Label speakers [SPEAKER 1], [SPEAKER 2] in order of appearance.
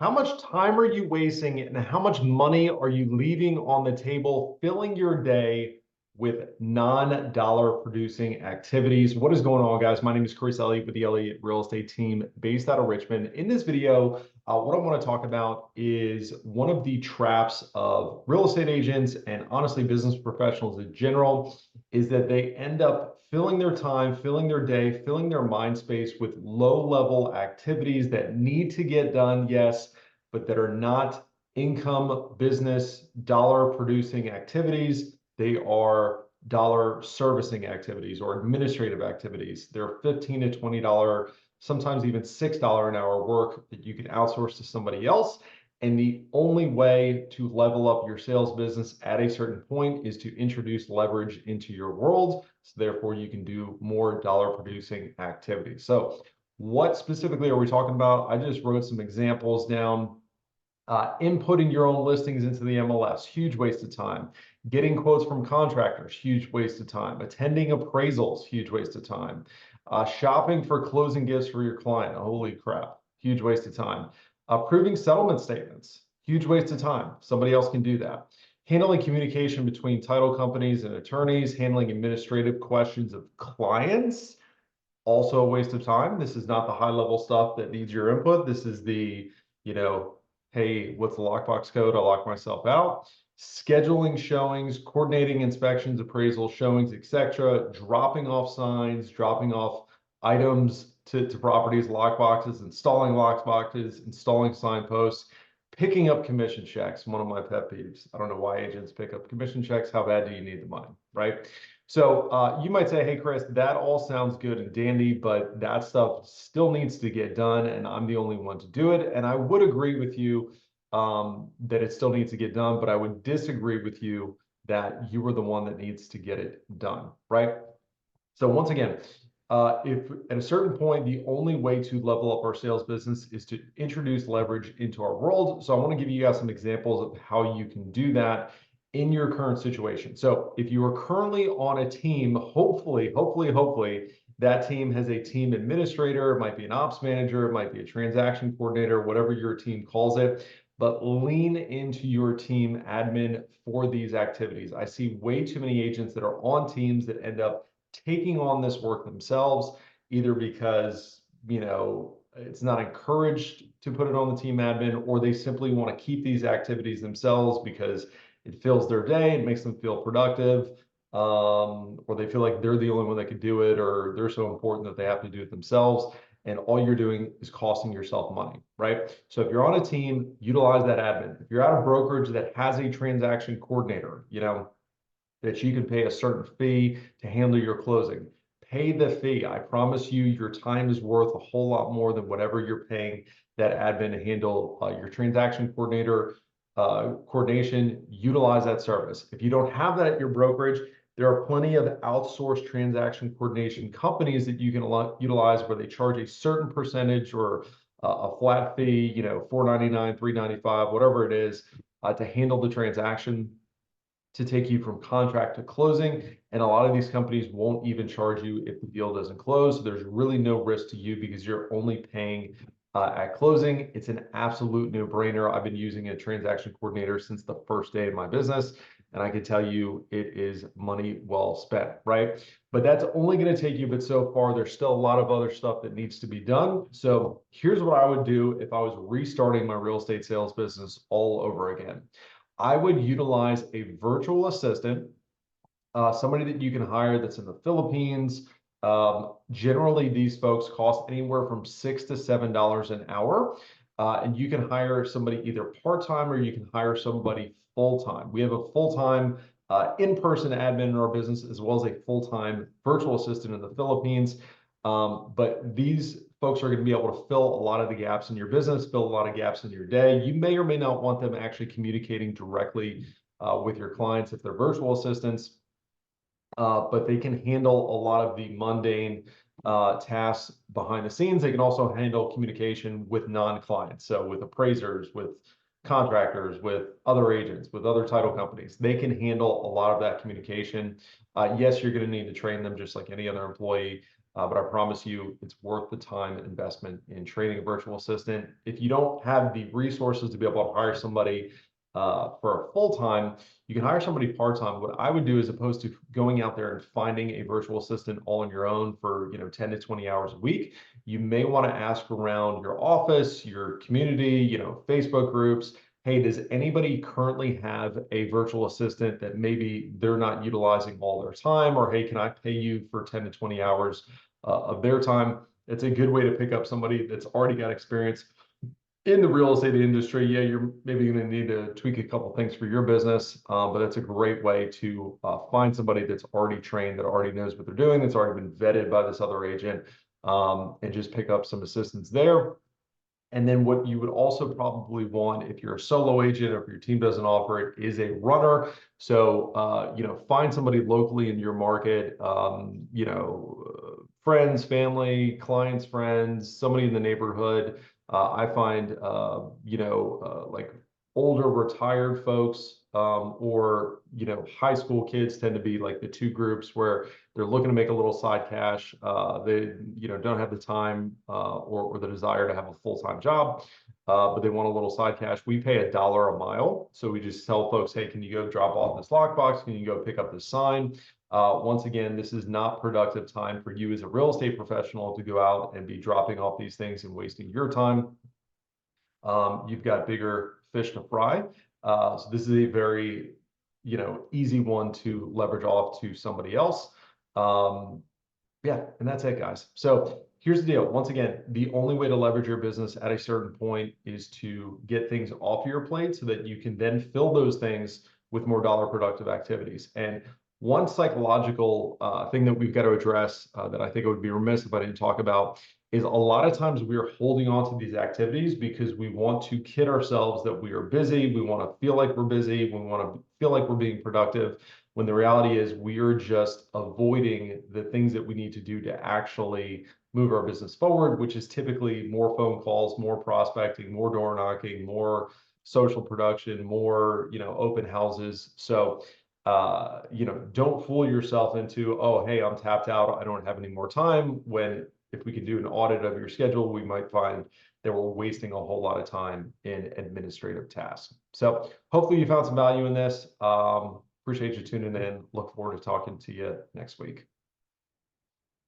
[SPEAKER 1] How much time are you wasting and how much money are you leaving on the table filling your day with non-dollar producing activities? What is going on, guys? My name is Chris Elliott with the Elliot Real Estate Team based out of Richmond. In this video, what I want to talk about is one of the traps of real estate agents and honestly business professionals in general is that they end up filling their time, filling their day, filling their mind space with low-level activities that need to get done, yes, but that are not income, business, dollar producing activities. They are dollar servicing activities or administrative activities. They're $15 to $20, sometimes even $6 an hour work that you can outsource to somebody else. And the only way to level up your sales business at a certain point is to introduce leverage into your world. So therefore you can do more dollar producing activities. So what specifically are we talking about? I just wrote some examples down. Inputting your own listings into the MLS, huge waste of time. Getting quotes from contractors, huge waste of time. Attending appraisals, huge waste of time. Shopping for closing gifts for your client, holy crap, huge waste of time. Approving settlement statements, huge waste of time. Somebody else can do that. Handling communication between title companies and attorneys, handling administrative questions of clients, also a waste of time. This is not the high level stuff that needs your input. This is the, hey, what's the lockbox code? I'll lock myself out. Scheduling showings, coordinating inspections, appraisals, showings, etc. Dropping off signs, dropping off items to properties, lockboxes, installing lockboxes, installing signposts, picking up commission checks. One of my pet peeves. I don't know why agents pick up commission checks. How bad do you need the money, right? So you might say, hey, Chris, that all sounds good and dandy, but that stuff still needs to get done, and I'm the only one to do it. And I would agree with you that it still needs to get done, but I would disagree with you that you are the one that needs to get it done, right? So once again, if at a certain point, the only way to level up our sales business is to introduce leverage into our world. So I want to give you guys some examples of how you can do that in your current situation. So if you are currently on a team, hopefully, that team has a team administrator, it might be an ops manager, it might be a transaction coordinator, whatever your team calls it, but lean into your team admin for these activities. I see way too many agents that are on teams that end up taking on this work themselves, either because, it's not encouraged to put it on the team admin, or they simply want to keep these activities themselves because it fills their day, it makes them feel productive, or they feel like they're the only one that can do it, or they're so important that they have to do it themselves. And all you're doing is costing yourself money, right? So if you're on a team, utilize that admin. If you're at a brokerage that has a transaction coordinator, that you can pay a certain fee to handle your closing, pay the fee. I promise you, your time is worth a whole lot more than whatever you're paying that admin to handle your transaction coordinator coordination. Utilize that service. If you don't have that at your brokerage, there are plenty of outsourced transaction coordination companies that you can utilize where they charge a certain percentage or a flat fee, $4.99, $3.95, whatever it is, to handle the transaction, to take you from contract to closing. And a lot of these companies won't even charge you if the deal doesn't close. So there's really no risk to you because you're only paying at closing. It's an absolute no-brainer. I've been using a transaction coordinator since the first day of my business, and I can tell you it is money well spent, right? But that's only going to take you but so far. There's still a lot of other stuff that needs to be done. So here's what I would do if I was restarting my real estate sales business all over again. I would utilize a virtual assistant, somebody that you can hire that's in the Philippines. Generally, these folks cost anywhere from $6 to $7 an hour. And you can hire somebody either part-time or you can hire somebody full-time. We have a full-time in-person admin in our business, as well as a full-time virtual assistant in the Philippines. But these folks are going to be able to fill a lot of the gaps in your business, fill a lot of gaps in your day. You may or may not want them actually communicating directly with your clients if they're virtual assistants, but they can handle a lot of the mundane tasks behind the scenes. They can also handle communication with non-clients, so with appraisers, with contractors, with other agents, with other title companies. They can handle a lot of that communication. Yes, you're going to need to train them just like any other employee. But I promise you, it's worth the time investment in training a virtual assistant. If you don't have the resources to be able to hire somebody for a full time, you can hire somebody part time. What I would do, as opposed to going out there and finding a virtual assistant all on your own for 10 to 20 hours a week, you may want to ask around your office, your community, Facebook groups. Hey, does anybody currently have a virtual assistant that maybe they're not utilizing all their time? Or hey, can I pay you for 10 to 20 hours of their time? It's a good way to pick up somebody that's already got experience in the real estate industry. Yeah, you're maybe going to need to tweak a couple things for your business, but that's a great way to find somebody that's already trained, that already knows what they're doing, that's already been vetted by this other agent, and just pick up some assistance there. And then what you would also probably want, if you're a solo agent or if your team doesn't offer it, is a runner. So, find somebody locally in your market, friends, family, clients, friends, somebody in the neighborhood. I find, like older retired folks, or, high school kids tend to be like the two groups where they're looking to make a little side cash. They, don't have the time or the desire to have a full-time job, but they want a little side cash. We pay $1 a mile. So we just tell folks, hey, can you go drop off this lockbox? Can you go pick up this sign? Once again, this is not productive time for you as a real estate professional to go out and be dropping off these things and wasting your time. You've got bigger fish to fry. So this is a very, easy one to leverage off to somebody else. Yeah, and that's it, guys. So here's the deal. Once again, the only way to leverage your business at a certain point is to get things off your plate so that you can then fill those things with more dollar productive activities. And one psychological thing that we've got to address that I think it would be remiss if I didn't talk about is a lot of times we are holding on to these activities because we want to kid ourselves that we are busy. We want to feel like we're busy. We want to feel like we're being productive, when the reality is we are just avoiding the things that we need to do to actually move our business forward, which is typically more phone calls, more prospecting, more door knocking, more social production, more, open houses. So, don't fool yourself into, oh, hey, I'm tapped out, I don't have any more time, when if we could do an audit of your schedule, we might find that we're wasting a whole lot of time in administrative tasks. So hopefully you found some value in this. Appreciate you tuning in. Look forward to talking to you next week.